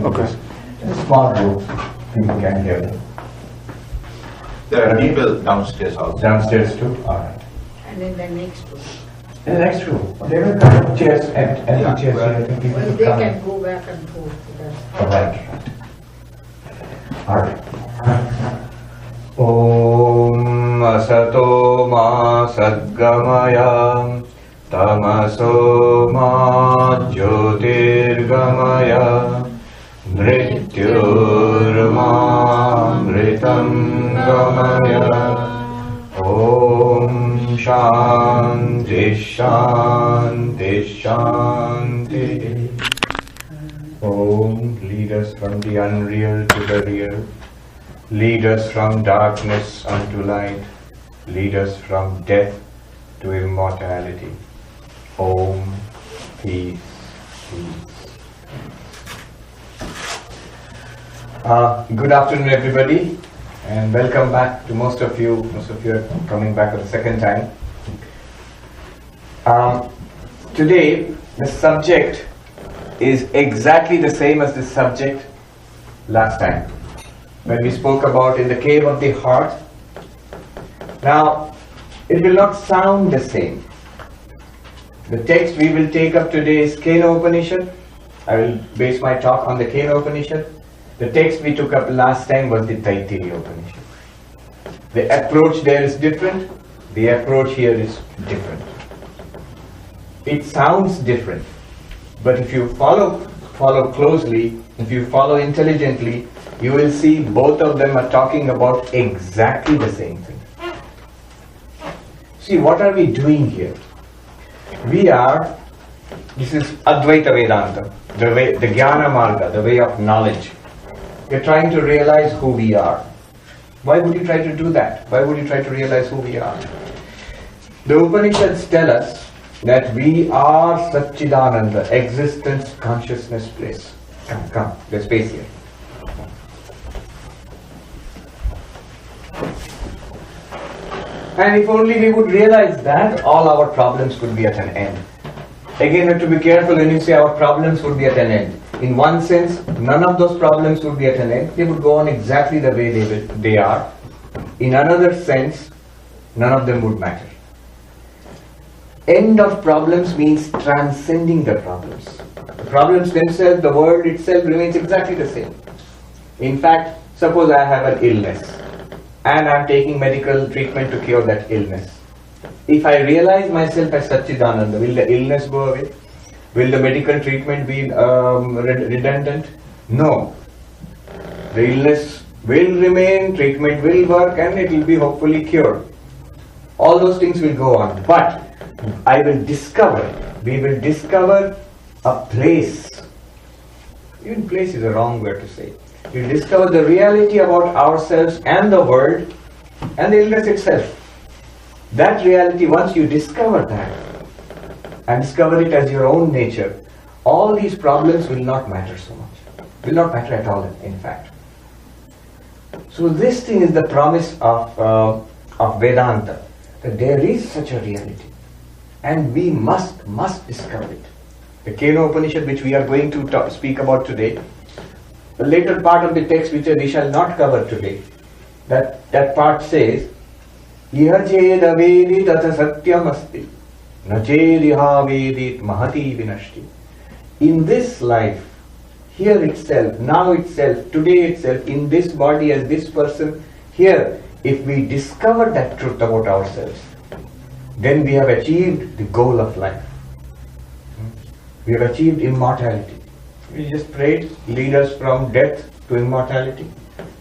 Okay. In a small room, people can hear them. There are people downstairs also. Downstairs too? Alright. And in the next room. In the next room, there will come chairs and empty chairs here. I think people Well, will they come. can go back and forth. Right. Alright. Om Asato Ma Sadgamaya Tamaso Ma Jyotirgamaya Mrityurma Mritam Gamaya Om Shanti Shanti Shanti. Om, lead us from the unreal to the real. Lead us from darkness unto light. Lead us from death to immortality. Om, peace, peace. Good afternoon, everybody, and welcome back to most of you. Most of you are coming back for the second time. Today, the subject is exactly the same as the subject last time, when we spoke about in the cave of the heart. Now, it will not sound the same. The text we will take up today is Kena Upanishad. I will base my talk on the Kena Upanishad. The text we took up last time was the Taittiriya Upanishad. The approach there is different. The approach here is different. It sounds different. But if you follow closely, if you follow intelligently, you will see both of them are talking about exactly the same thing. See, what are we doing here? This is Advaita Vedanta, the Jnana Marga, the way of knowledge. We are trying to realize who we are. Why would you try to do that? Why would you try to realize who we are? The Upanishads tell us that we are Satchidananda, existence, consciousness, place. Come, there's space here. And if only we would realize that, all our problems would be at an end. Again, we have to be careful when you say our problems would be at an end. In one sense, none of those problems would be at an end. They would go on exactly the way they are. In another sense, none of them would matter. End of problems means transcending the problems. The problems themselves, the world itself remains exactly the same. In fact, suppose I have an illness and I am taking medical treatment to cure that illness. If I realize myself as Satchidananda, will the illness go away? Will the medical treatment be redundant? No. The illness will remain, treatment will work, and it will be hopefully cured. All those things will go on. But we will discover a place. Even place is a wrong word to say. We will discover the reality about ourselves and the world and the illness itself. That reality, once you discover that and discover it as your own nature, all these problems will not matter so much. Will not matter at all, in fact. So this thing is the promise of Vedanta, that there is such a reality. And we must discover it. The Kena Upanishad, which we are going to speak about today, the later part of the text which we shall not cover today, that part says, Iha cheda vedi tata satyam asti, na chediha vedit mahati vinashti. In this life, here itself, now itself, today itself, in this body as this person, here, if we discover that truth about ourselves, then we have achieved the goal of life. We have achieved immortality. We just prayed, lead us from death to immortality.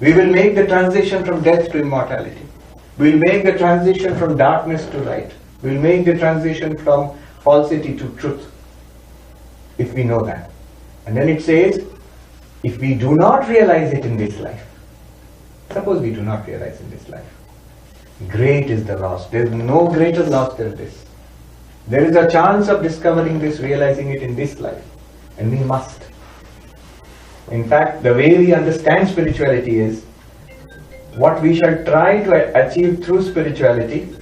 We will make the transition from death to immortality. We will make the transition from darkness to light. We will make the transition from falsity to truth, if we know that. And then it says, if we do not realize it in this life, suppose we do not realize in this life, great is the loss. There is no greater loss than this. There is a chance of discovering this, realizing it in this life. And we must. In fact, the way we understand spirituality is, what we shall try to achieve through spirituality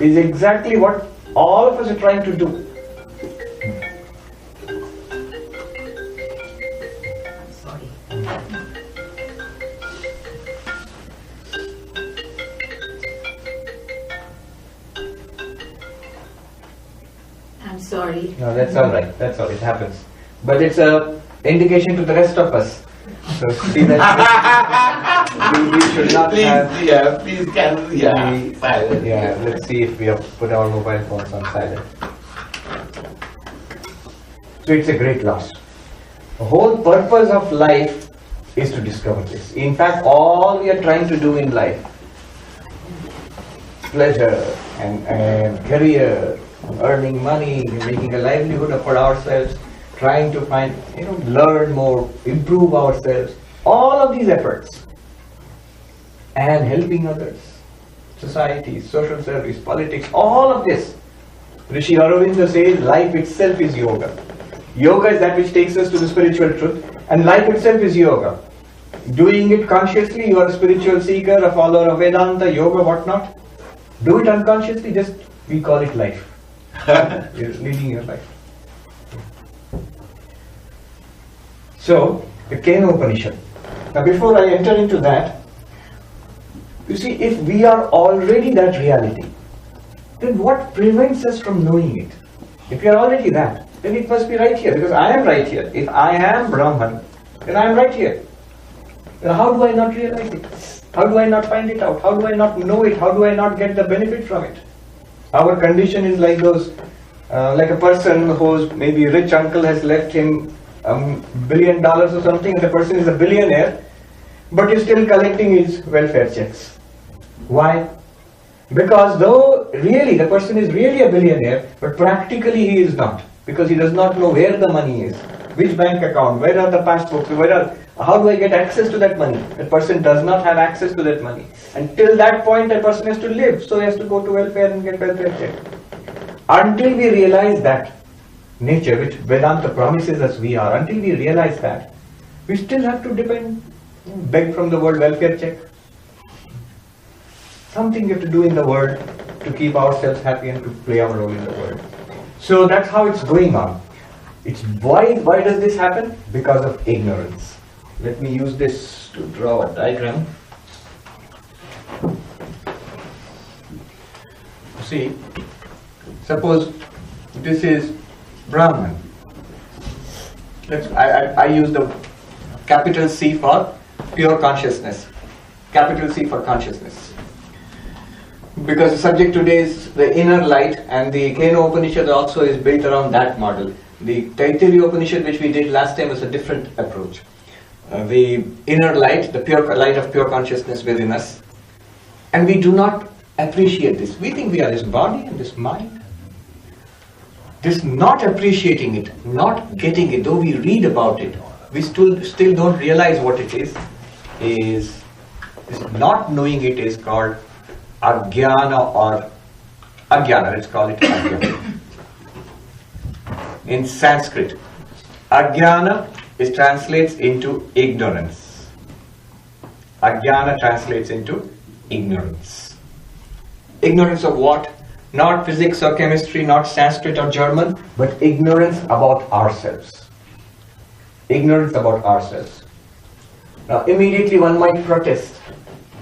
is exactly what all of us are trying to do. Sorry. No, that's all right. That's all. It happens. But it's a indication to the rest of us. So see that we should not have. Yeah, please cancel. Yeah, silent. Yeah. Let's see if we have put our mobile phones on silent. So it's a great loss. The whole purpose of life is to discover this. In fact, all we are trying to do in life, pleasure and career, earning money, making a livelihood for ourselves, trying to find, learn more, improve ourselves, all of these efforts, and helping others, society, social service, politics, all of this. Rishi Aurobindo says life itself is yoga. Yoga is that which takes us to the spiritual truth, and life itself is yoga. Doing it consciously, you are a spiritual seeker, a follower of Vedanta, yoga, whatnot. Do it unconsciously, just we call it life. You're leading your life. So, the Kena Upanishad. Now before I enter into that, you see, if we are already that reality, then what prevents us from knowing it? If we are already that, then it must be right here, because I am right here. If I am Brahman, then I am right here. Then how do I not realize it? How do I not find it out? How do I not know it? How do I not get the benefit from it? Our condition is like those, like a person whose maybe rich uncle has left him $1 billion or something, and the person is a billionaire, but is still collecting his welfare checks. Why? Because though really the person is really a billionaire, but practically he is not, because he does not know where the money is, which bank account, where are the passbooks, how do I get access to that money? That person does not have access to that money. Until that point, that person has to live, so he has to go to welfare and get welfare check. Until we realize that nature, which Vedanta promises us we are, until we realize that, we still have to beg from the world welfare check. Something we have to do in the world to keep ourselves happy and to play our role in the world. So that's how it's going on. It's why does this happen? Because of ignorance. Let me use this to draw a diagram. See, suppose this is Brahman. I use the capital C for pure consciousness. Capital C for consciousness. Because the subject today is the inner light, and the Kena Upanishad also is built around that model. The Taittiriya Upanishad, which we did last time, was a different approach. The inner light, the pure light of pure consciousness within us. And we do not appreciate this. We think we are this body and this mind. This not appreciating it, not getting it, though we read about it, we still don't realize what it is this not knowing it is called Ajnana or Ajnana. Let's call it Ajnana. In Sanskrit, Ajnana translates into ignorance. Ajnana translates into ignorance. Ignorance of what? Not physics or chemistry, not Sanskrit or German, but ignorance about ourselves. Ignorance about ourselves. Now immediately one might protest.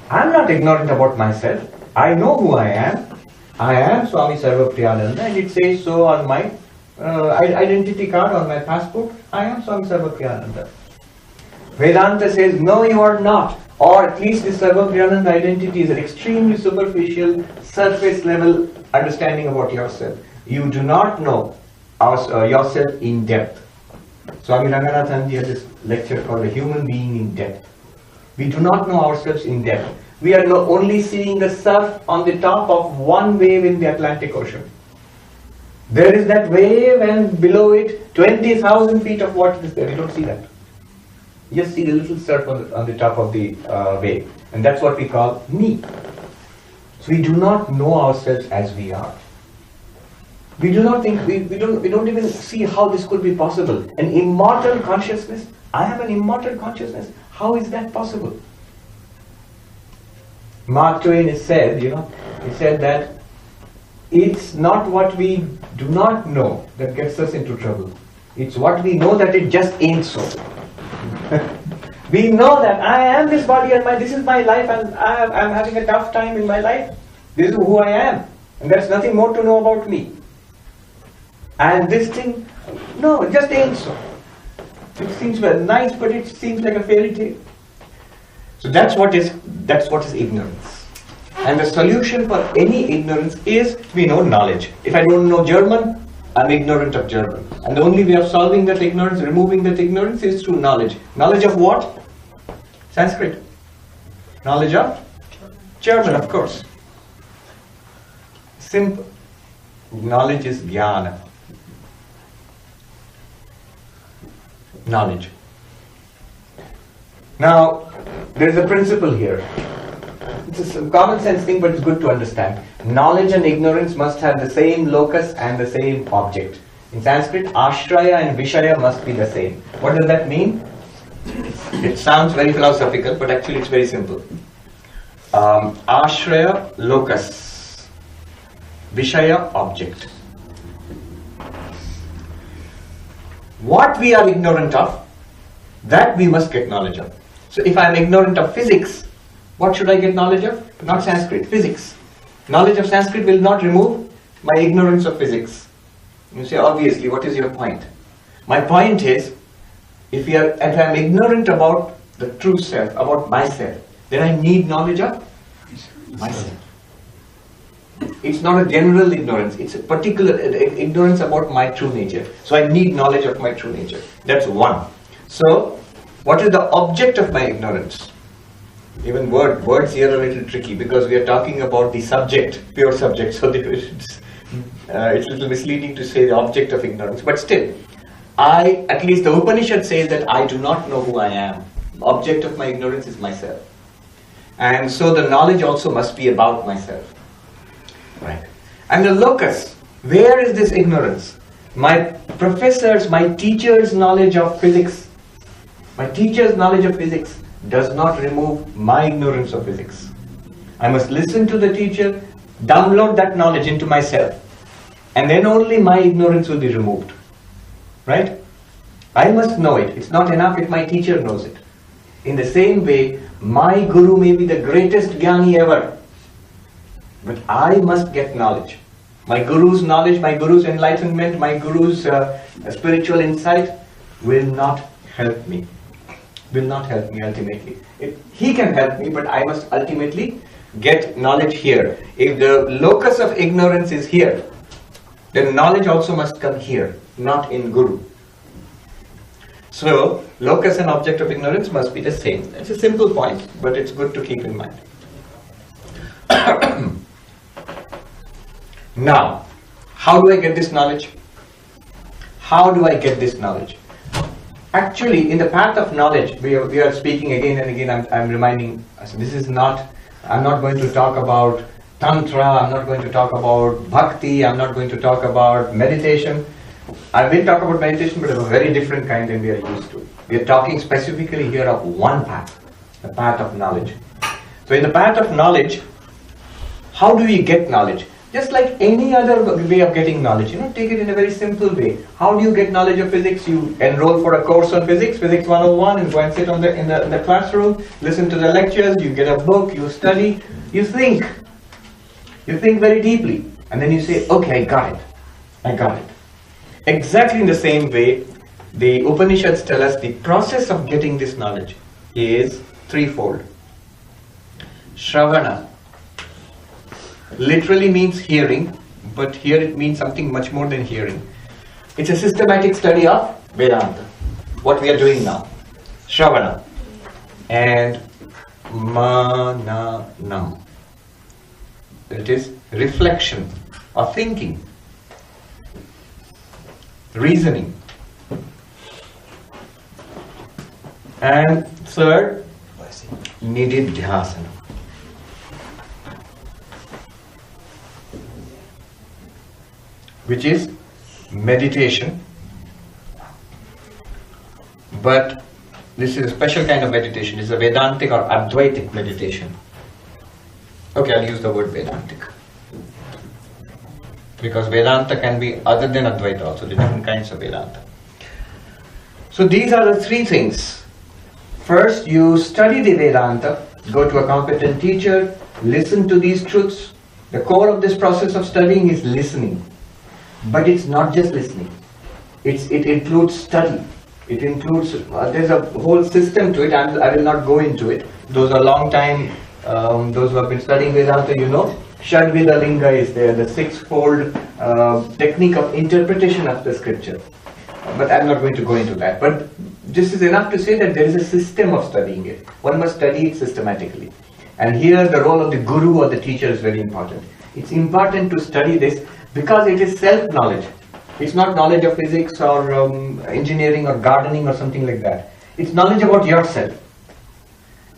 I am not ignorant about myself. I know who I am. I am Swami Sarvapriyananda, and it says so on my identity card, on my passport. I am Swami Sarvapriyananda. Vedanta says, no, you are not. Or at least the Sarvapriyananda identity is an extremely superficial, surface level understanding about yourself. You do not know yourself in depth. Swami Ranganathanji had this lecture called A Human Being in Depth. We do not know ourselves in depth. We are only seeing the surf on the top of one wave in the Atlantic Ocean. There is that wave, and below it 20,000 feet of water is there. We don't see that. You just see the little surf on the top of the wave. And that's what we call me. So we do not know ourselves as we are. We do not think, we don't even see how this could be possible. An immortal consciousness. I have an immortal consciousness. How is that possible? Mark Twain has said, he said that it's not what we do not know that gets us into trouble. It's what we know that it just ain't so. We know that I am this body and this is my life, and I'm having a tough time in my life. This is who I am, and there's nothing more to know about me. And this thing, no, it just ain't so. It seems very nice, but it seems like a fairy tale. So that's what is ignorance. And the solution for any ignorance is, we know, knowledge. If I don't know German, I'm ignorant of German. And the only way of solving that ignorance, removing that ignorance, is through knowledge. Knowledge of what? Sanskrit. Knowledge of? German, of course. Simple. Knowledge is jnana. Knowledge. Now, there is a principle here. It's a common sense thing, but it's good to understand. Knowledge and ignorance must have the same locus and the same object. In Sanskrit, ashraya and vishaya must be the same. What does that mean? It sounds very philosophical, but actually it's very simple. Ashraya, locus. Vishaya, object. What we are ignorant of, that we must get knowledge of. So if I am ignorant of physics, what should I get knowledge of? Not Sanskrit, physics. Knowledge of Sanskrit will not remove my ignorance of physics. You say, obviously, what is your point? My point is, if I am ignorant about the true self, about myself, then I need knowledge of myself. It's not a general ignorance, it's a particular ignorance about my true nature. So I need knowledge of my true nature. That's one. So, what is the object of my ignorance? Even words here are a little tricky because we are talking about the subject, pure subject, so it's a little misleading to say the object of ignorance. But still, at least the Upanishad says that I do not know who I am. The object of my ignorance is myself. And so the knowledge also must be about myself. Right. And the locus, where is this ignorance? My professors, my teachers' knowledge of physics, does not remove my ignorance of physics. I must listen to the teacher, download that knowledge into myself, and then only my ignorance will be removed. Right? I must know it. It's not enough if my teacher knows it. In the same way, my guru may be the greatest jnani ever, but I must get knowledge. My guru's knowledge, my guru's enlightenment, my guru's spiritual insight will not help me. Will not help me ultimately. He can help me, but I must ultimately get knowledge here. If the locus of ignorance is here, then knowledge also must come here, not in guru. So, locus and object of ignorance must be the same. It's a simple point, but it's good to keep in mind. Now, how do I get this knowledge? How do I get this knowledge? Actually, in the path of knowledge, we are speaking again and again. I'm reminding us, I'm not going to talk about Tantra, I'm not going to talk about Bhakti, I'm not going to talk about meditation. I will talk about meditation, but of a very different kind than we are used to. We are talking specifically here of one path, the path of knowledge. So in the path of knowledge, how do we get knowledge? Just like any other way of getting knowledge, take it in a very simple way. How do you get knowledge of physics? You enroll for a course on physics, Physics 101, and go and sit in the classroom, listen to the lectures, you get a book, you study, you think. You think very deeply, and then you say, okay, I got it. Exactly in the same way, the Upanishads tell us the process of getting this knowledge is threefold. Shravana literally means hearing, but here it means something much more than hearing. It's a systematic study of Vedanta, what we are doing now. Shravana. And mananam. It is reflection or thinking, reasoning. And third, nididhyasana. Which is meditation, but this is a special kind of meditation. It's a Vedantic or Advaitic meditation. Okay, I'll use the word Vedantic, because Vedanta can be other than Advaita also, the different kinds of Vedanta. So these are the three things. First, you study the Vedanta, go to a competent teacher, listen to these truths. The core of this process of studying is listening. But it's not just listening. It includes study. It includes, there's a whole system to it. I will not go into it. Those are long time, those who have been studying Vedanta, you know, Shadvida Linga is there, the six-fold technique of interpretation of the scripture. But I'm not going to go into that. But this is enough to say that there is a system of studying it. One must study it systematically. And here the role of the guru or the teacher is very important. It's important to study this because it is self-knowledge. It's not knowledge of physics or engineering or gardening or something like that. It's knowledge about yourself.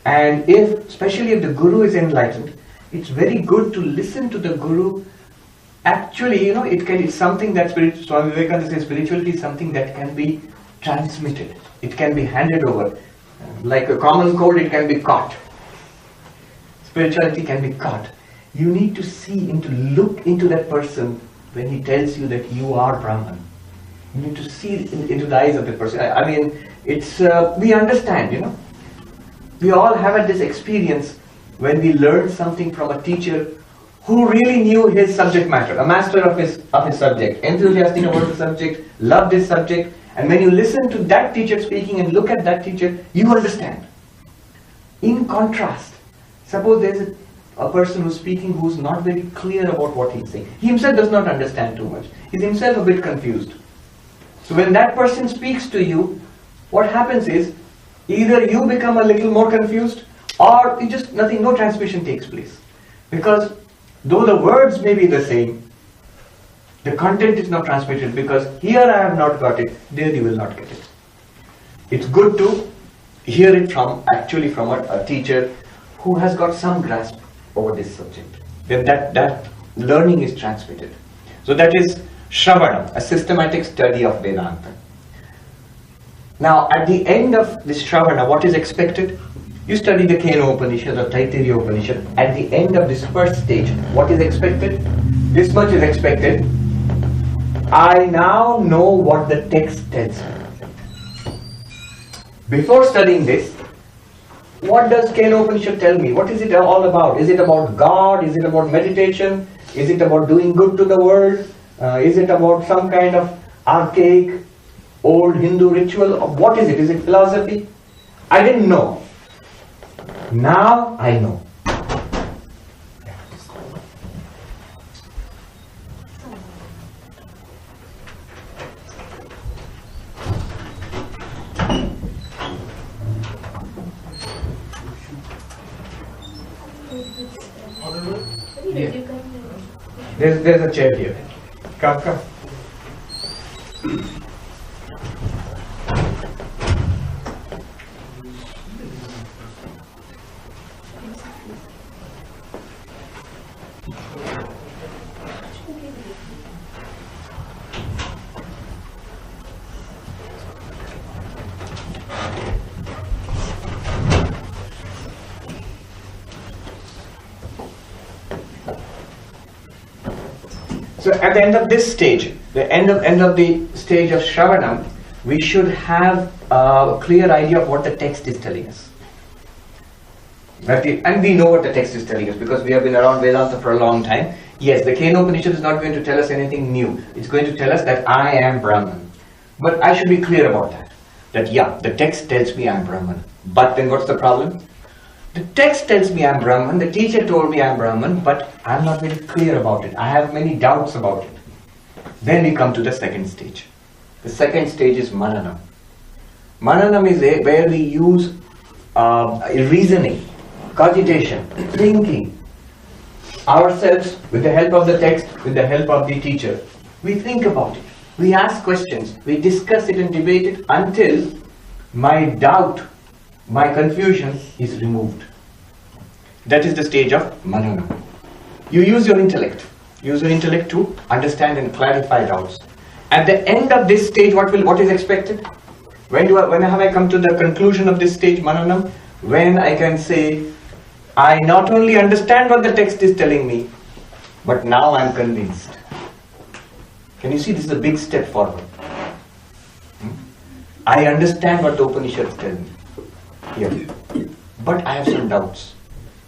And especially if the guru is enlightened, it's very good to listen to the guru. Actually, you know, it's something that Swami Vivekananda says spirituality is something that can be transmitted. It can be handed over. Like a common cold, it can be caught. Spirituality can be caught. You need to look into that person when he tells you that you are Brahman. You need to see into the eyes of the person. I mean, we understand, you know. We all have had this experience when we learned something from a teacher who really knew his subject matter, a master of his subject, enthusiastic about the subject, loved his subject, and when you listen to that teacher speaking and look at that teacher, you understand. In contrast, suppose there's a person who's speaking who's not very clear about what he's saying. He himself does not understand too much. He's himself a bit confused. So when that person speaks to you, what happens is either you become a little more confused or no transmission takes place. Because though the words may be the same, the content is not transmitted because here I have not got it, there you will not get it. It's good to hear it from a teacher who has got some grasp over this subject. Then that learning is transmitted. So that is Shravana, a systematic study of Vedanta. Now at the end of this Shravana, what is expected? You study the Kena Upanishad or Taittiriya Upanishad. At the end of this first stage, what is expected? This much is expected. I now know what the text tells me. Before studying this, what does Kena Upanishad tell me? What is it all about? Is it about God? Is it about meditation? Is it about doing good to the world? Is it about some kind of archaic, old Hindu ritual? What is it? Is it philosophy? I didn't know. Now I know. There's a chair here. Come. So at the end of this stage, the end of the stage of Shravanam, we should have a clear idea of what the text is telling us. And we know what the text is telling us because we have been around Vedanta for a long time. Yes, the Kena Upanishad is not going to tell us anything new. It's going to tell us that I am Brahman. But I should be clear about that. That yeah, the text tells me I am Brahman. But then what's the problem? The text tells me I am Brahman, the teacher told me I am Brahman, but I am not very clear about it. I have many doubts about it. Then we come to the second stage. The second stage is Mananam. Mananam is where we use reasoning, cogitation, thinking ourselves with the help of the text, with the help of the teacher. We think about it. We ask questions. We discuss it and debate it until my doubt, my confusion is removed. That is the stage of Mananam. You use your intellect. Use your intellect to understand and clarify doubts. At the end of this stage, what is expected? When have I come to the conclusion of this stage, Mananam? When I can say, I not only understand what the text is telling me, but now I am convinced. Can you see this is a big step forward? I understand what the Upanishads tell me. Here. But I have some doubts.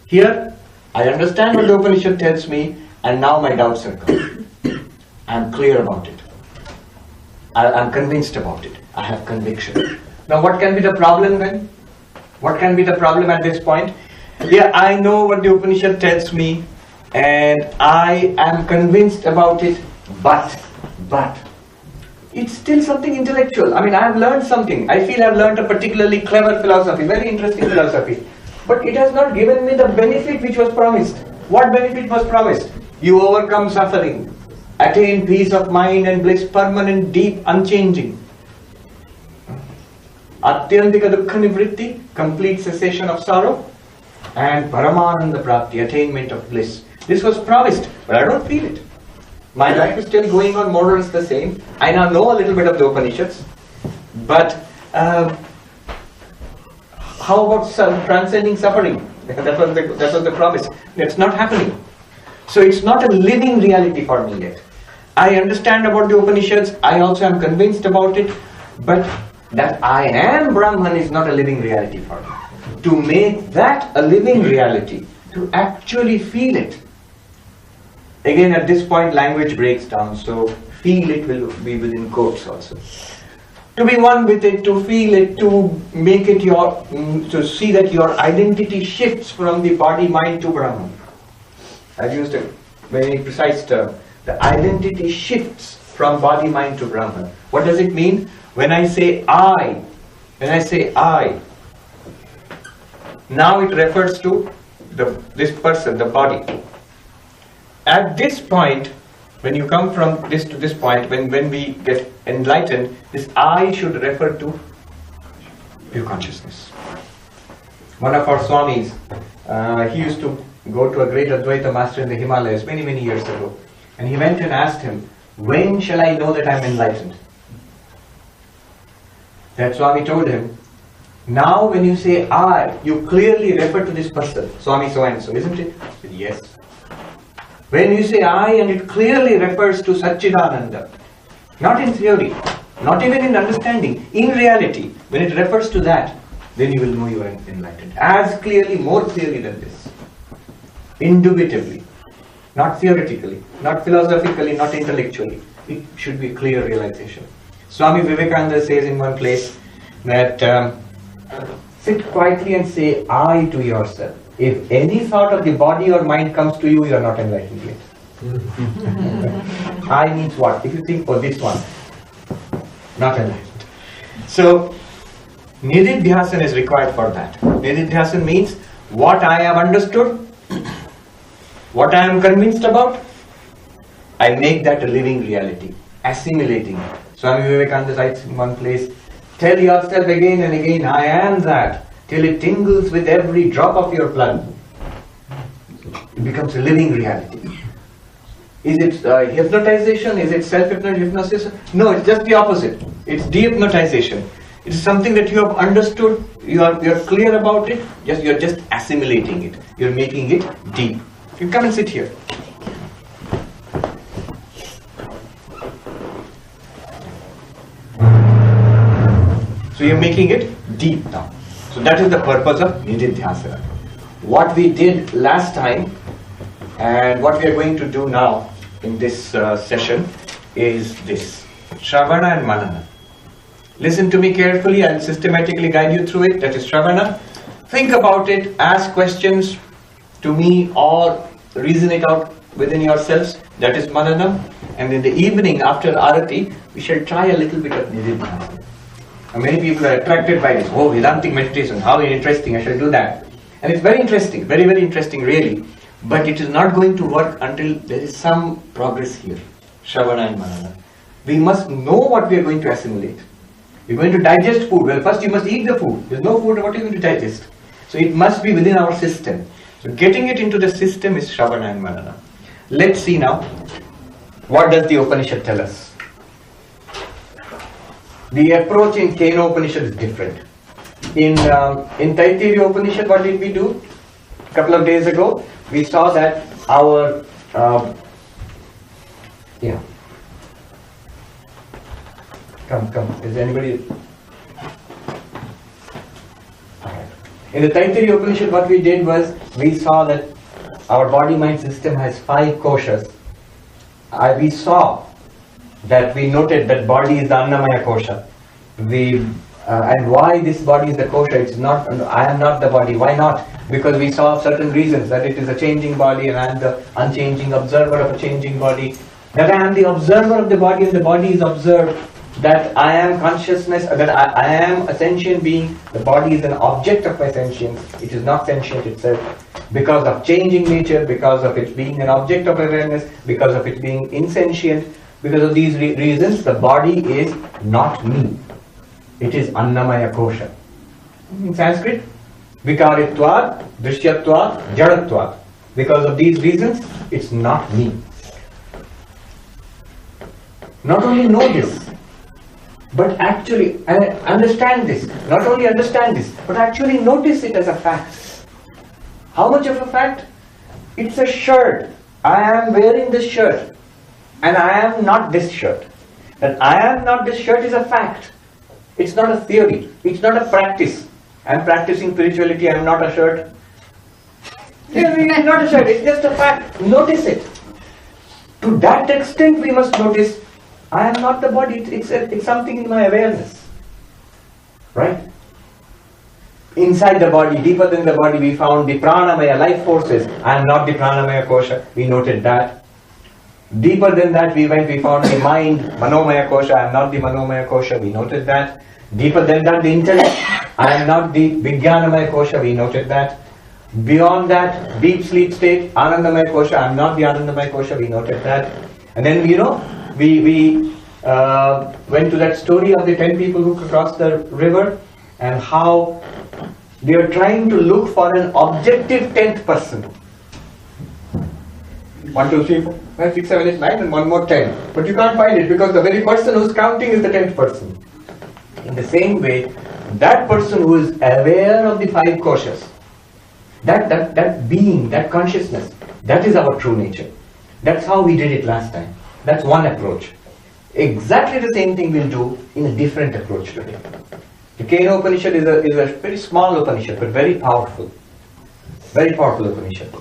Here, I understand what the Upanishad tells me, and now my doubts are gone. I'm clear about it. I'm convinced about it. I have conviction. Now what can be the problem then? What can be the problem at this point? Yeah, I know what the Upanishad tells me and I am convinced about it, but it's still something intellectual. I mean, I have learned something. I feel I have learned a particularly clever philosophy, very interesting philosophy. But it has not given me the benefit which was promised. What benefit was promised? You overcome suffering, attain peace of mind and bliss, permanent, deep, unchanging. Atyantika dukkha nivritti, complete cessation of sorrow, and Paramananda Prapti, attainment of bliss. This was promised, but I don't feel it. My life is still going on more or less the same. I now know a little bit of the Upanishads, but how about transcending suffering? That was the promise. It's not happening. So it's not a living reality for me yet. I understand about the Upanishads, I also am convinced about it, but that I am Brahman is not a living reality for me. To make that a living reality, to actually feel it. Again, at this point, language breaks down, so feel it will be within quotes also. To be one with it, to feel it, to make it your, to see that your identity shifts from the body, mind to Brahman. I've used a very precise term. The identity shifts from body, mind to Brahman. What does it mean? When I say I, now it refers to this person, the body. At this point, when you come from this to this point, when we get enlightened, this I should refer to pure consciousness. One of our Swamis, he used to go to a great Advaita master in the Himalayas many years ago. And he went and asked him, when shall I know that I am enlightened? That Swami told him, now when you say I, you clearly refer to this person, Swami so and so, isn't it? He said, yes. When you say I and it clearly refers to Satchidananda, not in theory, not even in understanding, in reality, when it refers to that, then you will know you are enlightened. As clearly, more clearly than this. Indubitably, not theoretically, not philosophically, not intellectually. It should be clear realization. Swami Vivekananda says in one place that sit quietly and say I to yourself. If any thought of the body or mind comes to you, you are not enlightened yet. I means what? If you think, oh, this one, not enlightened. So, Nididhyasan is required for that. Nididhyasan means what I have understood, what I am convinced about, I make that a living reality, assimilating it. Swami Vivekananda writes in one place, tell yourself again and again, I am that, till it tingles with every drop of your blood. It becomes a living reality. Is it hypnotization? Is it self-hypnosis? No, it's just the opposite. It's de-hypnotization. It is something that you have understood, you're clear about it, you're just assimilating it. You're making it deep. You come and sit here. So you're making it deep now. So that is the purpose of Nididhyasana. What we did last time and what we are going to do now in this session is this. Shravana and Manana. Listen to me carefully, I'll systematically guide you through it. That is Shravana. Think about it, ask questions to me or reason it out within yourselves. That is Manana. And in the evening after Arati, we shall try a little bit of Nididhyasana. Many people are attracted by this. Oh, Vedantic meditation, how interesting, I shall do that. And it's very interesting, very interesting really. But it is not going to work until there is some progress here. Shravana and Manana. We must know what we are going to assimilate. We're going to digest food. Well, first you must eat the food. There's no food, what are you going to digest? So it must be within our system. So getting it into the system is Shravana and Manana. Let's see now, what does the Upanishad tell us? The approach in Kena Upanishad is different. In Taittiriya Upanishad, what did we do? A couple of days ago, we saw that our Come. Is anybody? Alright. In the Taittiriya Upanishad, what we did was, we saw that our body-mind system has 5 koshas. We saw that we noted that body is the Annamaya Kosha. And why this body is the kosha? It's not, I am not the body. Why not? Because we saw certain reasons that it is a changing body and I am the unchanging observer of a changing body. That I am the observer of the body and the body is observed. That I am consciousness, that I am a sentient being. The body is an object of my sentience. It is not sentient itself. Because of changing nature, because of it being an object of awareness, because of it being insentient, because of these reasons, the body is not me. It is Annamaya Kosha. In Sanskrit, Vikaritvat, Drishyatvat, Jadatvat. Because of these reasons, it's not me. Not only know this, but actually understand this. Not only understand this, but actually notice it as a fact. How much of a fact? It's a shirt. I am wearing this shirt. And I am not this shirt. That I am not this shirt is a fact. It's not a theory. It's not a practice. I am practicing spirituality. I am not a shirt. It's not a shirt. It's just a fact. Notice it. To that extent, we must notice. I am not the body. It's something in my awareness. Right? Inside the body, deeper than the body, we found the pranamaya, life forces. I am not the pranamaya kosha. We noted that. Deeper than that, we found the mind, manomaya kosha. I am not the manomaya kosha. We noted that. Deeper than that, the intellect. I am not the vijnanamaya kosha. We noted that. Beyond that, deep sleep state, anandamaya kosha. I am not the anandamaya kosha. We noted that. And then, we went to that story of the 10 people who crossed the river and how they are trying to look for an objective 10th person. 1, 2, 3, 4, 5, 6, 7, 8, 9 and one more 10. But you can't find it because the very person who's counting is the 10th person. In the same way, that person who is aware of the 5 koshas, that being, that consciousness, that is our true nature. That's how we did it last time. That's one approach. Exactly the same thing we'll do in a different approach today. The Kena Upanishad is a very small Upanishad, but very powerful. Very powerful Upanishad.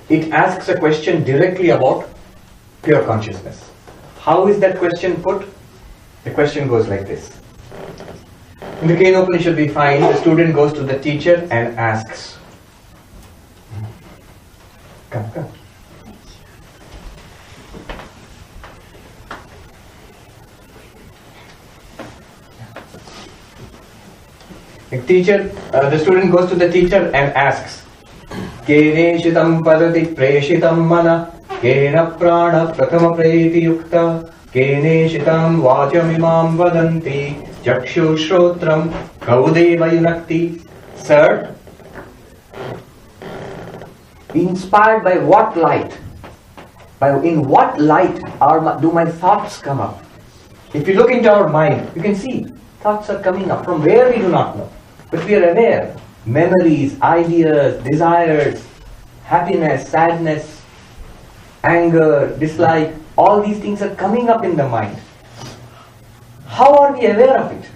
It asks a question directly about pure consciousness. How is that question put? The question goes like this. In the Kena Upanishad we find the student goes to the teacher and asks. Come. The student goes to the teacher and asks, Keneshitam padati preshitam mana, Kena prana prathama preti yukta, Keneshitam vacham vadanti, Jakshu shrotram kaudeva yunakti. Sir, inspired by what light? In what light do my thoughts come up? If you look into our mind, you can see thoughts are coming up from where we do not know. But we are aware. Memories, ideas, desires, happiness, sadness, anger, dislike, all these things are coming up in the mind. How are we aware of it?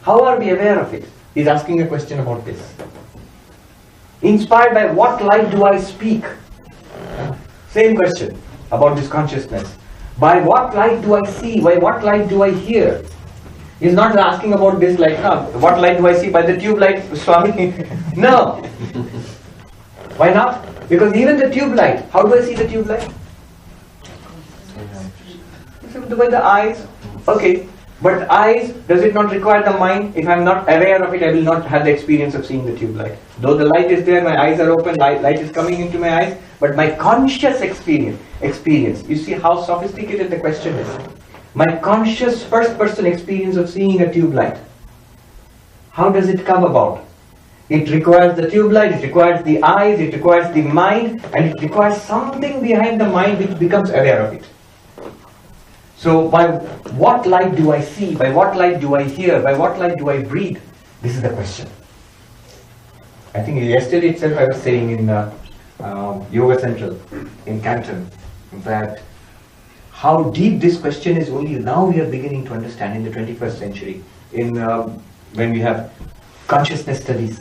How are we aware of it? He's asking a question about this. Inspired by what light do I speak? Same question about this consciousness. By what light do I see? By what light do I hear? He's not asking about this light. No. What light do I see? By the tube light, Swami? No. Why not? Because even the tube light, how do I see the tube light? By the eyes. Okay. But eyes, does it not require the mind? If I'm not aware of it, I will not have the experience of seeing the tube light. Though the light is there, my eyes are open, light is coming into my eyes, but my conscious experience, you see how sophisticated the question is. My conscious first person experience of seeing a tube light. How does it come about? It requires the tube light, it requires the eyes, it requires the mind, and it requires something behind the mind which becomes aware of it. So by what light do I see? By what light do I hear? By what light do I breathe? This is the question. I think yesterday itself I was saying in Yoga Central in Canton that how deep this question is only now we are beginning to understand in the 21st century when we have consciousness studies.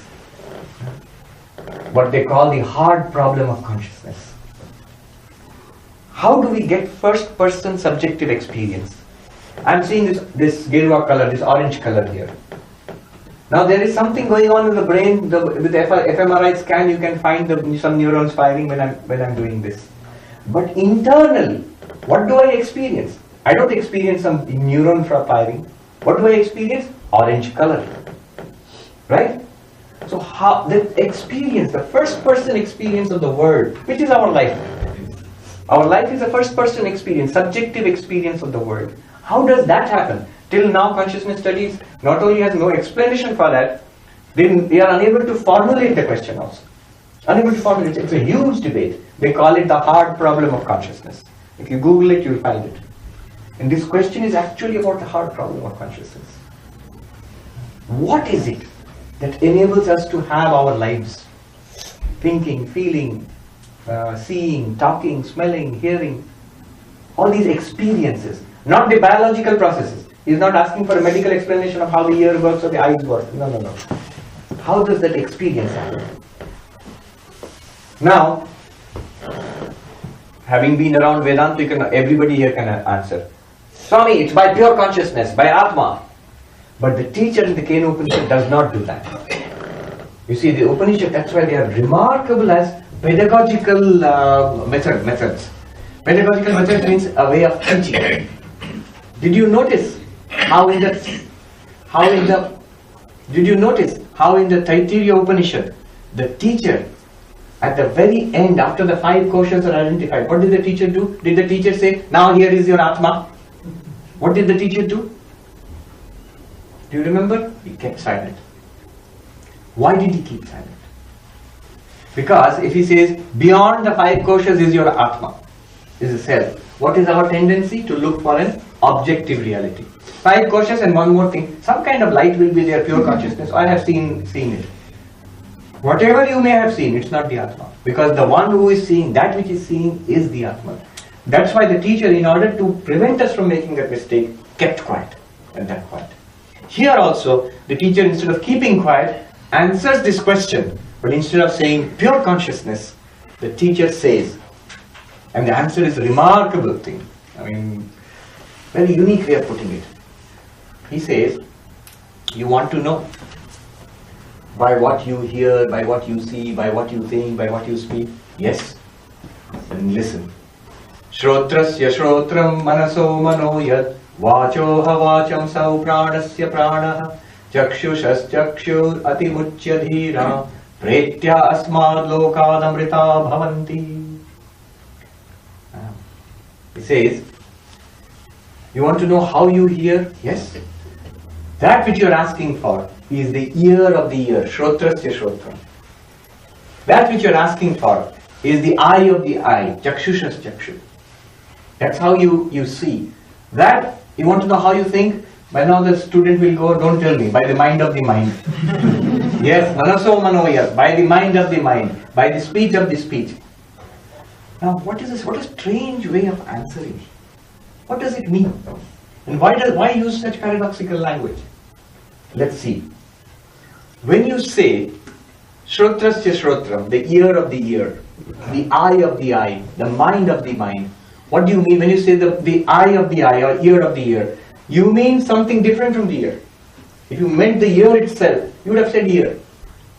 What they call the hard problem of consciousness. How do we get first person subjective experience? I'm seeing this Gilwa color, this orange color here. Now there is something going on in the brain. With fMRI scan, you can find some neurons firing when I'm doing this. But internally, what do I experience? I don't experience some neuron firing. What do I experience? Orange color, right? So how the experience, the first person experience of the world, which is our life. Our life is a first person experience, subjective experience of the world. How does that happen? Till now, consciousness studies not only has no explanation for that, they are unable to formulate the question also. Unable to formulate it. It's a huge debate. They call it the hard problem of consciousness. If you Google it, you'll find it. And this question is actually about the hard problem of consciousness. What is it that enables us to have our lives? Thinking, feeling, seeing, talking, smelling, hearing. All these experiences. Not the biological processes. He's not asking for a medical explanation of how the ear works or the eyes work. No. How does that experience happen? Now, having been around Vedanta, everybody here can answer. Swami, it's by pure consciousness, by Atma. But the teacher in the Kena Upanishad does not do that. You see, the Upanishad, that's why they are remarkable as pedagogical methods. Pedagogical methods means a way of teaching. Did you notice how in the Taittiriya Upanishad, the teacher at the very end, after the 5 questions are identified, what did the teacher do? Did the teacher say, now here is your Atma? What did the teacher do? Do you remember? He kept silent. Why did he keep silent? Because if he says, beyond the 5 koshas is your Atma, is a self. What is our tendency? To look for an objective reality. 5 koshas and one more thing. Some kind of light will be there, pure consciousness. I have seen it. Whatever you may have seen, it's not the Atma. Because the one who is seeing, that which is seeing is the Atma. That's why the teacher, in order to prevent us from making that mistake, kept quiet. And that quiet. Here also, the teacher, instead of keeping quiet, answers this question. But instead of saying pure consciousness, the teacher says, and the answer is a remarkable thing. I mean, very unique way of putting it. He says, you want to know by what you hear, by what you see, by what you think, by what you speak? Yes. Then listen. Shrotrasya shrotram manaso manoyat vacho havacham sau pranasya pranaha chakshushas chakshur atimuchya dhira pretya asmad lokadamrita bhavanti. He says, you want to know how you hear? Yes. That which you are asking for is the ear of the ear, shrotrasya shrotram. That which you are asking for is the eye of the eye, chakshushas chakshu. That's how you see. That, you want to know how you think? By now the student will go, don't tell me, by the mind of the mind. Yes, manaso manoyas, by the mind of the mind, by the speech of the speech. Now, what is this? What a strange way of answering. What does it mean? And why use such paradoxical language? Let's see. When you say shrotrasya shrotram, the ear of the ear, the eye of the eye, the mind of the mind, what do you mean when you say the eye of the eye or ear of the ear? You mean something different from the ear. If you meant the ear itself, you would have said ear.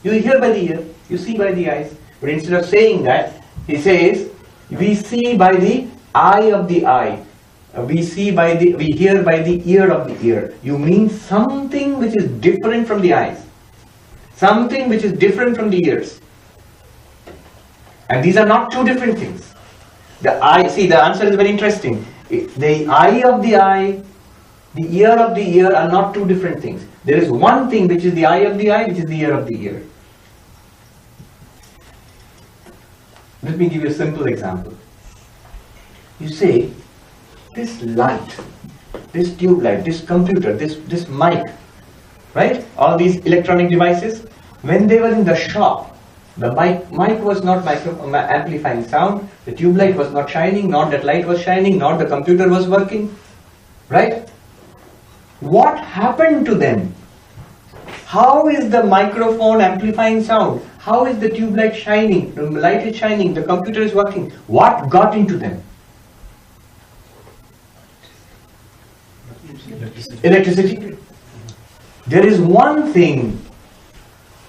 You hear by the ear, you see by the eyes. But instead of saying that, he says, we see by the eye of the eye. We hear by the ear of the ear. You mean something which is different from the eyes. Something which is different from the ears. And these are not two different things. The answer is very interesting. The eye of the eye, the ear of the ear are not two different things. There is one thing which is the eye of the eye, which is the ear of the ear. Let me give you a simple example. You say, this light, this tube light, this computer, this mic, right? All these electronic devices, when they were in the shop, the mic was not amplifying sound, the tube light was not shining, not that light was shining, not the computer was working, right? What happened to them? How is the microphone amplifying sound? How is the tube light shining? The light is shining, the computer is working. What got into them? Electricity. There is one thing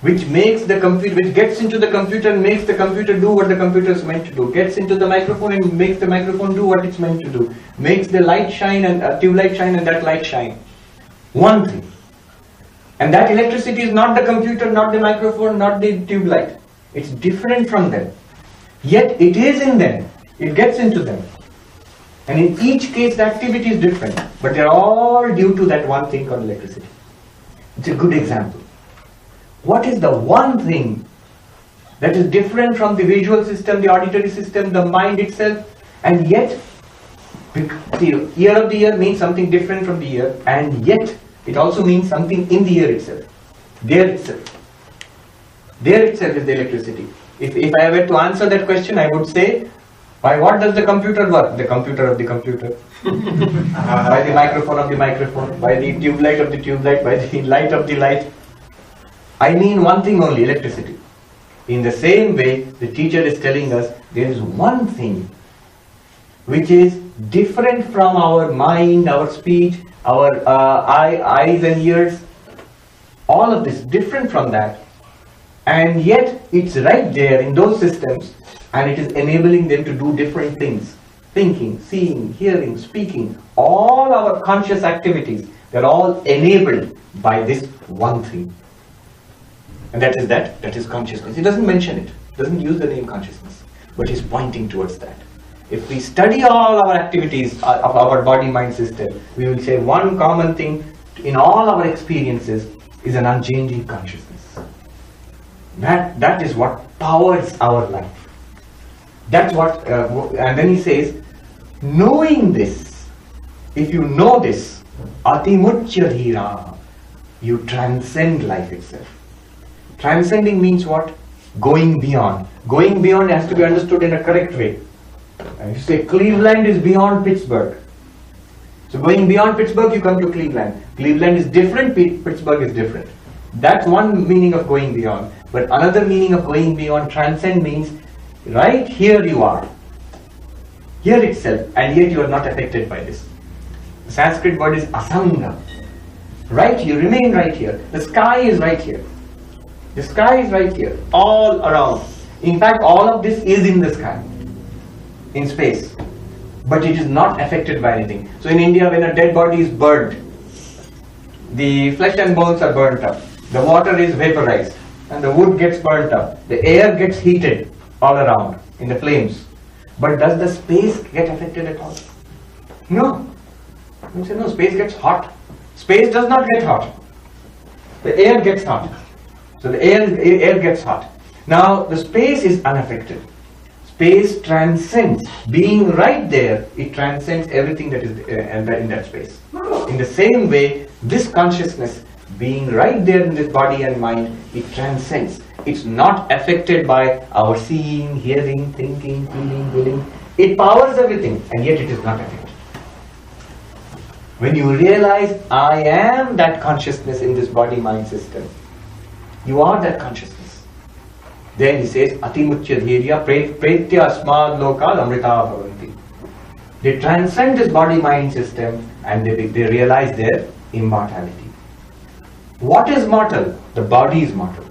which makes the computer, which gets into the computer and makes the computer do what the computer is meant to do. Gets into the microphone and makes the microphone do what it's meant to do. Makes the light shine and tube light shine and that light shine. One thing. And that electricity is not the computer, not the microphone, not the tube light. It's different from them. Yet it is in them. It gets into them. And in each case the activity is different. But they're all due to that one thing called electricity. It's a good example. What is the one thing that is different from the visual system, the auditory system, the mind itself, and yet, see, ear of the ear means something different from the ear, and yet it also means something in the ear itself. There itself. There itself is the electricity. If I were to answer that question, I would say, by what does the computer work? The computer of the computer. By the microphone of the microphone, by the tube light of the tube light, by the light of the light. I mean one thing only, electricity. In the same way, the teacher is telling us there is one thing which is different from our mind, our speech, our eyes and ears. All of this different from that. And yet it's right there in those systems and it is enabling them to do different things. Thinking, seeing, hearing, speaking, all our conscious activities, they're all enabled by this one thing. And that is consciousness. He doesn't mention it, doesn't use the name consciousness, but he's pointing towards that. If we study all our activities of our body-mind system, we will say one common thing in all our experiences is an unchanging consciousness. That is what powers our life. That's what, and then he says, knowing this, if you know this, atimuchya dhira, you transcend life itself. Transcending means what? Going beyond. Going beyond has to be understood in a correct way. And you say Cleveland is beyond Pittsburgh. So going beyond Pittsburgh, you come to Cleveland. Cleveland is different, Pittsburgh is different. That's one meaning of going beyond. But another meaning of going beyond, transcend, means right here you are. Here itself, and yet you are not affected by this. The Sanskrit word is asanga. Right, you remain right here. The sky is right here. The sky is right here, all around. In fact, all of this is in the sky, in space. But it is not affected by anything. So in India, when a dead body is burnt, the flesh and bones are burnt up. The water is vaporized, and the wood gets burnt up. The air gets heated all around in the flames. But does the space get affected at all? No. You say, no, space gets hot. Space does not get hot. The air gets hot. So the air gets hot. Now the space is unaffected. Space transcends. Being right there, it transcends everything that is in that space. In the same way, this consciousness, being right there in this body and mind, it transcends. It's not affected by our seeing, hearing, thinking, feeling, willing. It powers everything, and yet it is not affected. When you realize, I am that consciousness in this body-mind system, you are that consciousness. Then he says, Atimuchya dhirya pretya asmad lokal amrita bhavanti. They transcend this body-mind system and they realize their immortality. What is mortal? The body is mortal.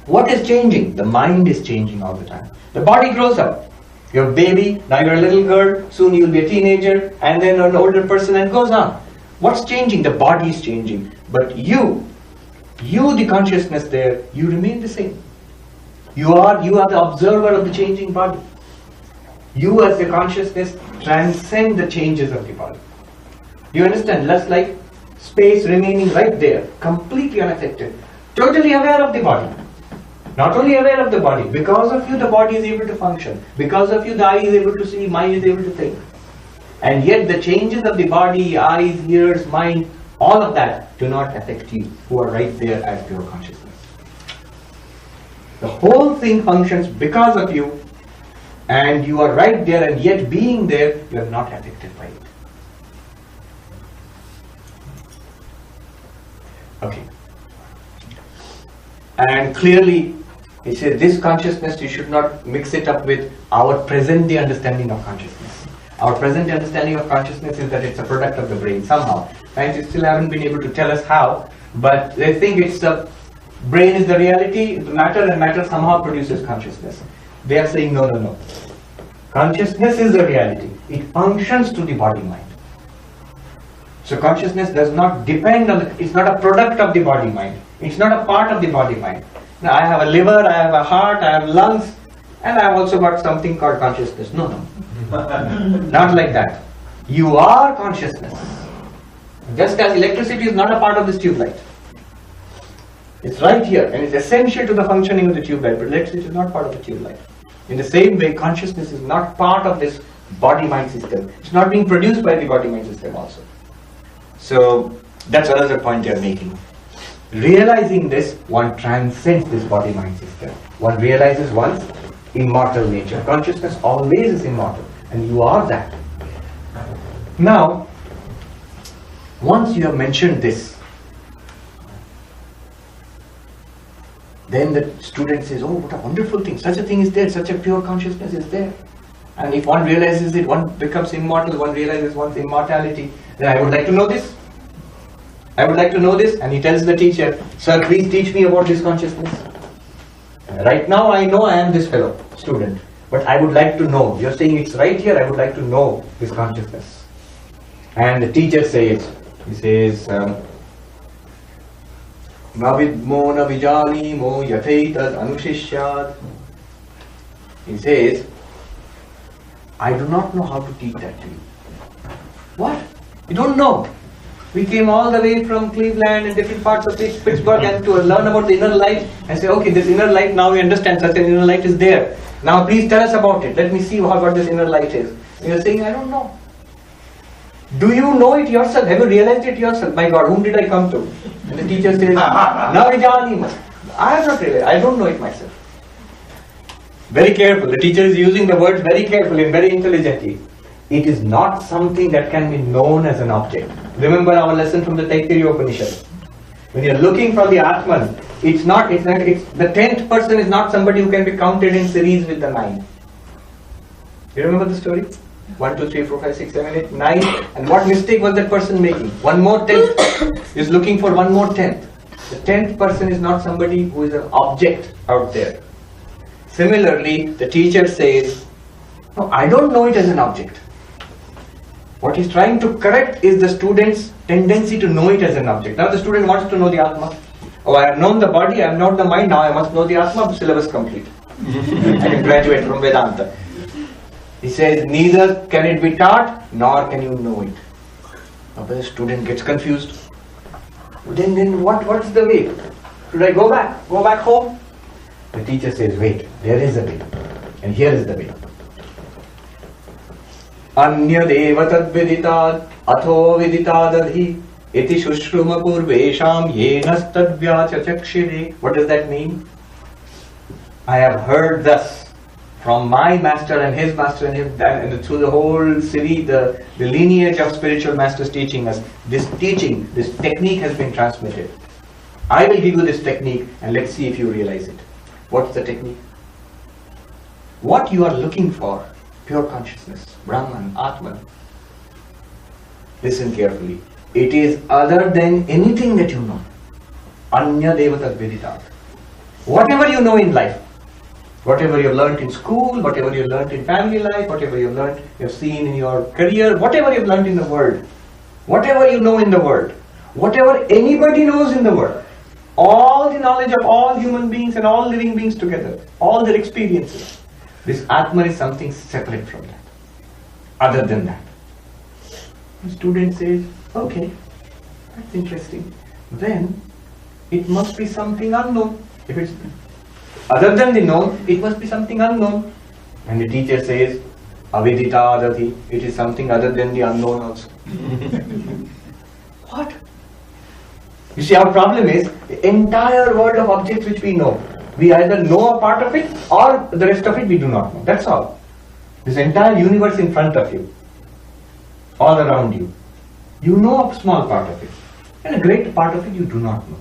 What is changing? The mind is changing all the time. The body grows up. You're a baby, now you're a little girl, soon you'll be a teenager, and then an older person, and goes on. What's changing? The body is changing. But you, the consciousness there, you remain the same. You are the observer of the changing body. You as the consciousness transcend the changes of the body. Do you understand? Less like space remaining right there, completely unaffected, totally aware of the body. Not only aware of the body, because of you the body is able to function. Because of you the eye is able to see, mind is able to think. And yet the changes of the body, eyes, ears, mind, all of that do not affect you, who are right there as pure consciousness. The whole thing functions because of you, and you are right there, and yet being there, you are not affected by it. Okay. And clearly, he says this consciousness, you should not mix it up with our present day understanding of consciousness. Our present understanding of consciousness is that it's a product of the brain somehow. Scientists still haven't been able to tell us how, but they think it's the brain is the reality, the matter, and matter somehow produces consciousness. They are saying no, no, no. Consciousness is the reality. It functions through the body-mind. So consciousness does not depend on, it's not a product of the body-mind. It's not a part of the body-mind. Now I have a liver, I have a heart, I have lungs, and I have also got something called consciousness. No, no. Not like that. You are consciousness. Just as electricity is not a part of this tube light. It's right here and it's essential to the functioning of the tube light, but electricity is not part of the tube light. In the same way, consciousness is not part of this body-mind system. It's not being produced by the body-mind system also. So that's another point they are making. Realizing this, one transcends this body-mind system. One realizes one's immortal nature. Consciousness always is immortal, and you are that. Now, once you have mentioned this, then the student says, oh, what a wonderful thing. Such a thing is there. Such a pure consciousness is there. And if one realizes it, one becomes immortal, one realizes one's immortality. Then I would like to know this. I would like to know this. And he tells the teacher, sir, please teach me about this consciousness. Right now I know I am this fellow, student. But I would like to know. You're saying it's right here. I would like to know this consciousness. And the teacher says, he says, Navidmo na vijanimo yathaitat anushishyat. He says, I do not know how to teach that to you. What? You don't know? We came all the way from Cleveland and different parts of Pittsburgh and to learn about the inner light and say, okay, this inner light, now we understand such an inner light is there. Now please tell us about it. Let me see what this inner light is. And you're saying, I don't know. Do you know it yourself? Have you realized it yourself? My God, whom did I come to? And the teacher says, Navijanima. I have not realized. I don't know it myself. Very careful. The teacher is using the words very carefully and very intelligently. It is not something that can be known as an object. Remember our lesson from the Taittiriya Upanishad. When you are looking for the Atman, the 10th person is not somebody who can be counted in series with the 9. You remember the story? 1, 2, 3, 4, 5, 6, 7, 8, 9. And what mistake was that person making? One more 10th. Is looking for one more 10th. The 10th person is not somebody who is an object out there. Similarly, the teacher says, no, I don't know it as an object. What he's trying to correct is the student's tendency to know it as an object. Now the student wants to know the Atma. Oh, I have known the body, I have known the mind, now I must know the Atma, syllabus complete. I can graduate from Vedanta. He says, neither can it be taught, nor can you know it. Now the student gets confused. Then what's the way? Should I go back? Go back home? The teacher says, wait, there is a way. And here is the way. Anya deva tad viditat atho viditadadhi iti shushruma purvesham yenas tad vyachachakshire. What does that mean? I have heard thus from my master and his master and through the whole city, the lineage of spiritual masters teaching us. This technique has been transmitted. I will give you this technique and let's see if you realize it. What's the technique? What you are looking for, pure consciousness, Brahman, Atman. Listen carefully. It is other than anything that you know. Anya devatat viditat. Whatever you know in life, whatever you've learnt in school, whatever you've learnt in family life, whatever you've seen in your career, whatever you've learnt in the world, whatever you know in the world, whatever anybody knows in the world, all the knowledge of all human beings and all living beings together, all their experiences, this Atman is something separate from that, other than that. The student says, okay, that's interesting. Then it must be something unknown. If it's other than the known, it must be something unknown. And the teacher says, aviditadati, it is something other than the unknown also. What? You see, our problem is the entire world of objects which we know. We either know a part of it or the rest of it we do not know. That's all. This entire universe in front of you, all around you. You know a small part of it, and a great part of it you do not know.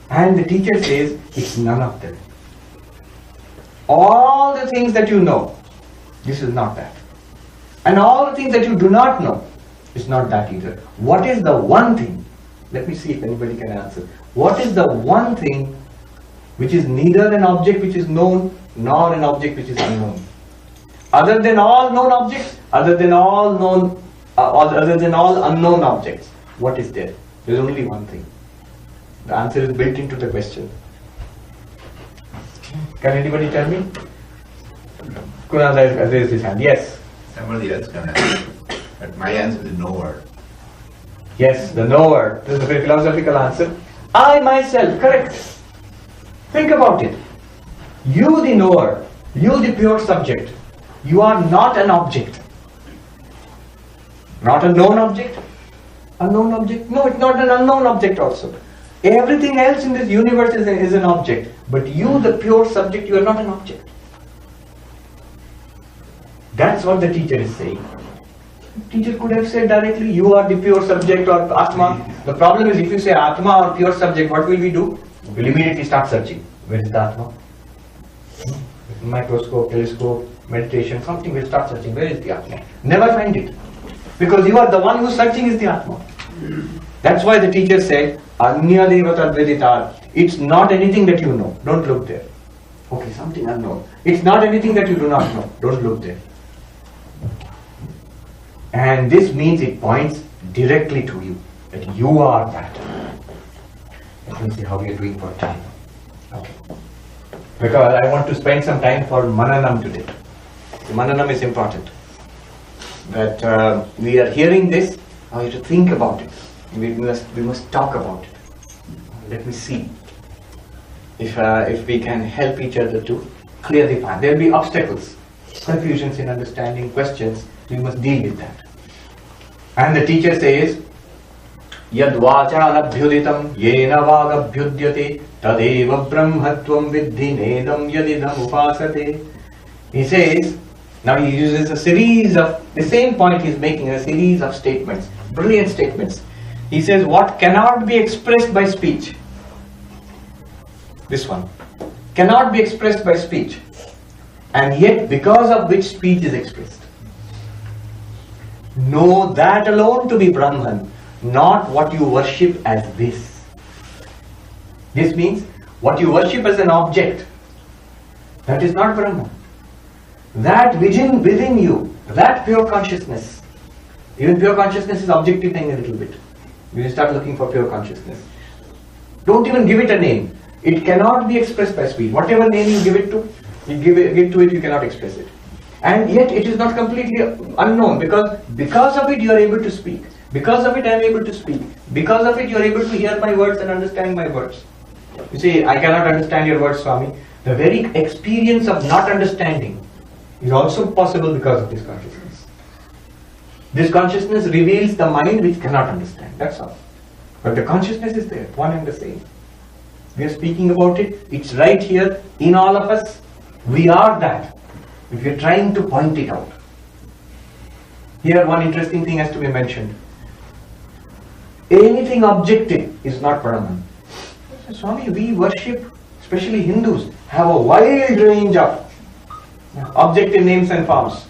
And the teacher says, it's none of them. All the things that you know, this is not that. And all the things that you do not know is not that either. What is the one thing? Let me see if anybody can answer. What is the one thing which is neither an object which is known nor an object which is unknown? Other than all known objects, other than all unknown objects, what is there? There is only one thing. The answer is built into the question. Can anybody tell me? Kunal has raised his hand. Yes. Somebody else can answer. But my answer is knower. Yes, the knower. This is a very philosophical answer. I myself, correct. Think about it. You the knower, you the pure subject, you are not an object. Not a known object? Unknown object? No, it's not an unknown object also. Everything else in this universe is an object. But you, the pure subject, you are not an object. That's what the teacher is saying. The teacher could have said directly, you are the pure subject or Atma. The problem is if you say Atma or pure subject, what will we do? We'll immediately start searching. Where is the Atma? Microscope, telescope, meditation, something, we'll start searching. Where is the Atma? Never find it. Because you are the one who's searching is the Atma. That's why the teacher said, Anya Devata Vedita. It's not anything that you know. Don't look there. Okay, something unknown. It's not anything that you do not know. Don't look there. And this means it points directly to you. That you are that. Let me see how we are doing for time. Okay. Because I want to spend some time for Mananam today. The Mananam is important. That we are hearing this, now you have to think about it. We must talk about it. Let me see if we can help each other to clear the path. There will be obstacles, confusions in understanding, questions. We must deal with that. And the teacher says, Yad vachanabhyuditam yena vagabhyudyate tadeva brahmatvam vidhi nedam yadidam upasate. He says, now he uses a series of, the same point he is making, a series of statements, brilliant statements. He says, what cannot be expressed by speech? This one. Cannot be expressed by speech. And yet, because of which speech is expressed. Know that alone to be Brahman, not what you worship as this. This means, what you worship as an object, that is not Brahman. That within you, that pure consciousness, even pure consciousness is objectifying a little bit. You start looking for pure consciousness. Don't even give it a name. It cannot be expressed by speech. Whatever name you give it to, you cannot express it. And yet it is not completely unknown because of it you are able to speak. Because of it I am able to speak. Because of it you are able to hear my words and understand my words. You see, I cannot understand your words, Swami. The very experience of not understanding is also possible because of this consciousness. This consciousness reveals the mind which cannot understand, that's all. But the consciousness is there, one and the same. We are speaking about it, it's right here in all of us. We are that, if we are trying to point it out. Here one interesting thing has to be mentioned. Anything objective is not Brahman. Swami, we worship, especially Hindus, have a wide range of objective names and forms.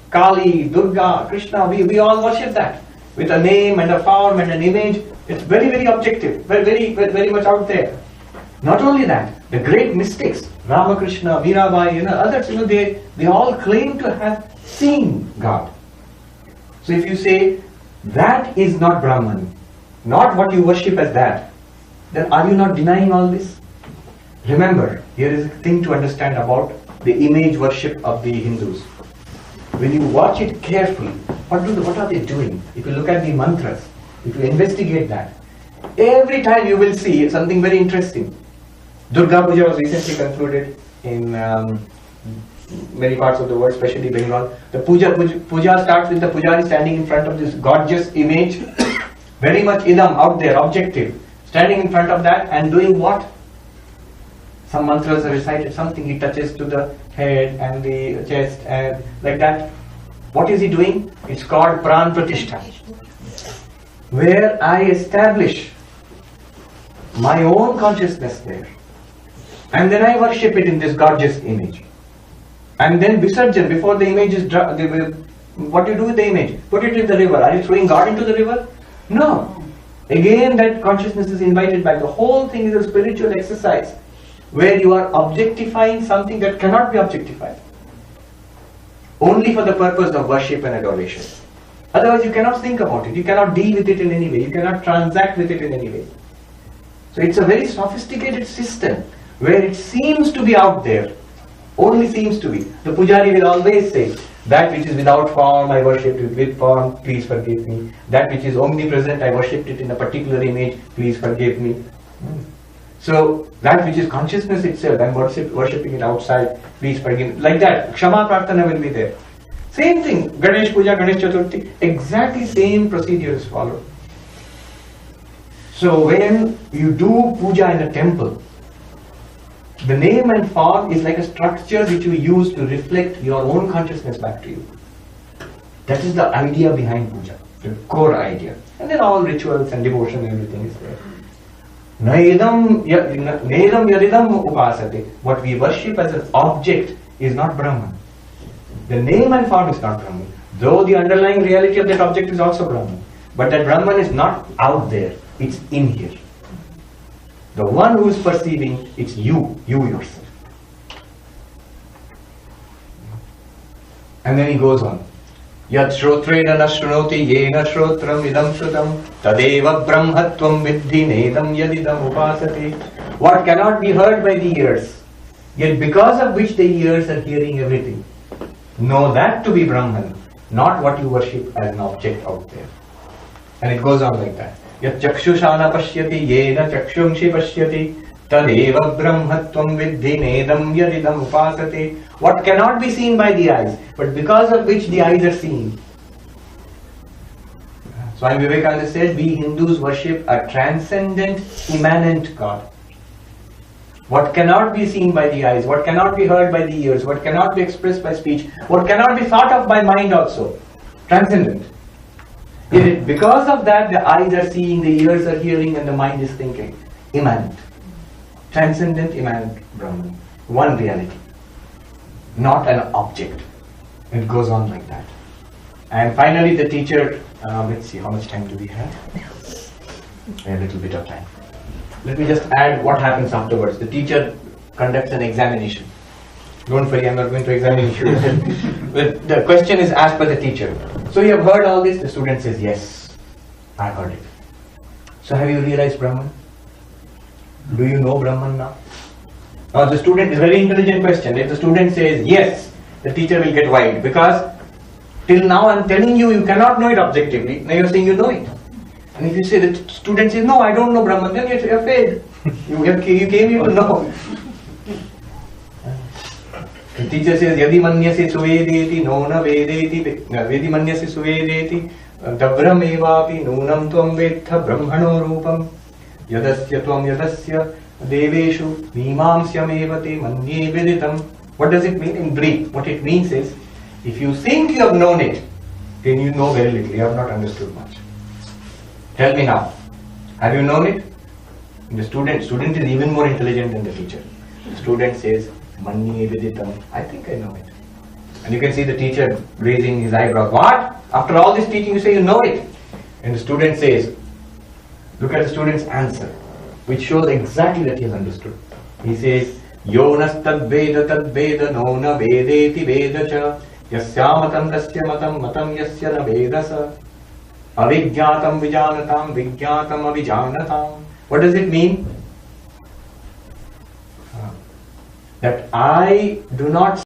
Kali, Durga, Krishna, we all worship that. With a name and a form and an image. It's very, very objective, very much out there. Not only that, the great mystics, Ramakrishna, Mirabai, others, they all claim to have seen God. So if you say, that is not Brahman, not what you worship as that, then are you not denying all this? Remember, here is a thing to understand about the image worship of the Hindus. When you watch it carefully, what are they doing? If you look at the mantras, if you investigate that, every time you will see something very interesting. Durga Puja was recently concluded in many parts of the world, especially Bengal. The puja starts with the pujari standing in front of this gorgeous image, very much idam, out there, objective, standing in front of that and doing what? Some mantras are recited, something he touches to the head and the chest and like that. What is he doing? It's called Pran Pratishtha, where I establish my own consciousness there. And then I worship it in this gorgeous image. And then Visarjan, before the image is What do you do with the image? Put it in the river. Are you throwing God into the river? No. Again, that consciousness is invited back. The whole thing is a spiritual exercise where you are objectifying something that cannot be objectified. Only for the purpose of worship and adoration. Otherwise you cannot think about it. You cannot deal with it in any way. You cannot transact with it in any way. So it's a very sophisticated system where it seems to be out there. Only seems to be. The pujari will always say, that which is without form, I worshipped it with form, please forgive me. That which is omnipresent, I worshipped it in a particular image, please forgive me. So, that which is consciousness itself, I'm worshipping it outside, please forgive me. Like that, Kshama Prarthana will be there. Same thing, Ganesh Puja, Ganesh Chaturthi, exactly same procedure is followed. So, when you do puja in a temple, the name and form is like a structure which you use to reflect your own consciousness back to you. That is the idea behind puja, the core idea. And then all rituals and devotion, everything is there. Nedam yadidam upasate. What we worship as an object is not Brahman. The name and form is not Brahman. Though the underlying reality of that object is also Brahman. But that Brahman is not out there, it's in here. The one who is perceiving, it's you yourself. And then he goes on. Yat shrotrena nashrunoti yena shrotram idam shrutam tadeva brahmatvam viddhi nedam yadidam upasate. What cannot be heard by the ears, yet because of which the ears are hearing everything. Know that to be Brahman, not what you worship as an object out there. And it goes on like that. Yat chakshusha pashyati yena chakshumshi pashyati tadeva brahmatvam viddhi nedam yadidam upasate. What cannot be seen by the eyes, but because of which the eyes are seen. Swami Vivekananda said, we Hindus worship a transcendent, immanent God. What cannot be seen by the eyes, what cannot be heard by the ears, what cannot be expressed by speech, what cannot be thought of by mind also. Transcendent. Yet because of that, the eyes are seeing, the ears are hearing, and the mind is thinking. Immanent. Transcendent, immanent Brahman. One reality. Not an object. It goes on like that. And finally the teacher, let's see, how much time do we have? A little bit of time. Let me just add what happens afterwards. The teacher conducts an examination. Don't worry, I'm not going to examine you. The question is asked by the teacher. So you have heard all this? The student says, yes, I heard it. So have you realized Brahman? Do you know Brahman now? Now the student, is a very intelligent question. If the student says yes, the teacher will get wild, because till now I'm telling you, you cannot know it objectively. Now you're saying you know it. And if you say, the student says, no, I don't know Brahman, then you're failed. You came here to know. The teacher says, Yadi manyasi suvedeti nona vedeti Vedi manyasi suvedeti Dabram evapi nunam tvam vedha brahmano rupam Yadasya tvam yadasya deveshu mimamsyam evate manye viditam. What does it mean in brief? What it means is, if you think you have known it, then you know very little, you have not understood much. Tell me now, have you known it? The student is even more intelligent than the teacher. The student says, Manye viditam, I think I know it. And you can see the teacher raising his eyebrows. What? After all this teaching you say you know it? And the student says, look at the student's answer, which shows exactly that he has understood. He says, Yonas tad veda no na vedeti vedacha yasyamatam tasya matam yasya na vedasa avijñātam vijānatam vijñātam avijānatam. What does it mean? That I do not